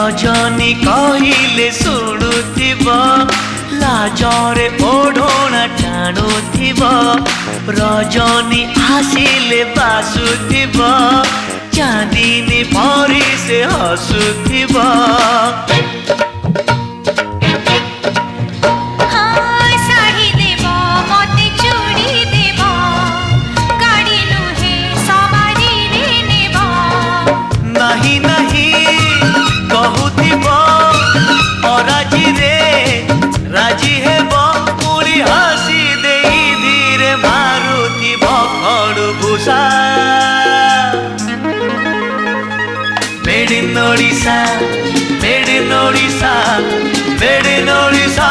रजनी कहले शुणुथिब लाजरे ओढ़णा टाणुथिब रजनी आसिले बासुथिब चांदिनी परी से हसुथिब नहीं नहीं कहूथिब अराजी रे राजी हेब पुरी हसी दे धीरे मारुथिब खड़ु भूषा made in Odisha made in Odisha made in Odisha